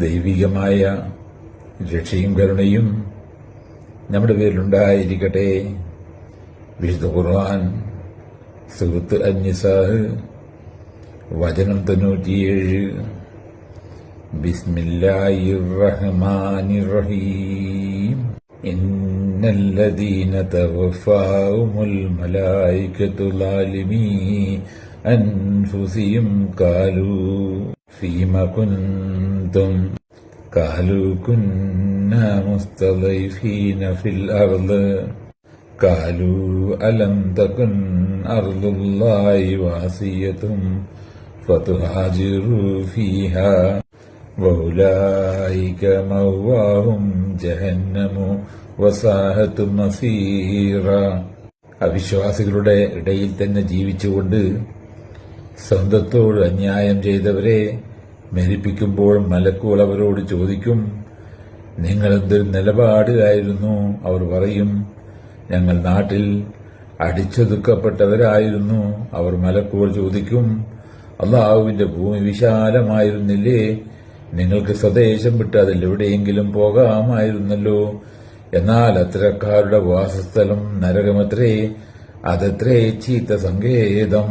ദൈവികമായ രക്ഷയും കരുണയും നമ്മുടെ പേരിലുണ്ടായിരിക്കട്ടെ. വിശുദ്ധ ഖുർആൻ സൂറത്ത് അൻ-നിസാ വചനം 97. ബിസ്മില്ലാഹിർ റഹ്മാനിർ റഹീം. ഇന്നല്ലദീന തവഫാഹുമുൽ മലായികതു ളാലിമീ അൻഫുസിഹിം ഖാലൂ ഫീമ കുൻതും ഖാലൂ കുന്നാ മുസ്തളൈഫീന ഫിൽ അർള് ഖാലൂ അലം തകുൻ അർളുല്ലാഹി വാസിയതും ഫതുഹാജിറൂ ഫീഹാ വഉലൈക മഅവാഹും ജഹന്നമു വസാഅതു മസീറ. അവിശ്വാസികളുടെ ഇടയിൽ തന്നെ ജീവിച്ചുകൊണ്ട് സ്വന്തത്തോട് അന്യായം ചെയ്തവരെ മരിപ്പിക്കുമ്പോൾ മലക്കുകൾ അവരോട് ചോദിക്കും, നിങ്ങളെന്തൊരു നിലപാടിലായിരുന്നു? അവർ പറയും, ഞങ്ങൾ നാട്ടിൽ അടിച്ചൊതുക്കപ്പെട്ടവരായിരുന്നു. അവർ മലക്കുകൾ ചോദിക്കും, അള്ളാഹുവിന്റെ ഭൂമി വിശാലമായിരുന്നില്ലേ? നിങ്ങൾക്ക് സ്വദേശം വിട്ട് അതിലെവിടെയെങ്കിലും പോകാമായിരുന്നല്ലോ. എന്നാൽ അത്തരക്കാരുടെ വാസസ്ഥലം നരകമത്രേ, അതത്രേ ചീത്ത സങ്കേതം.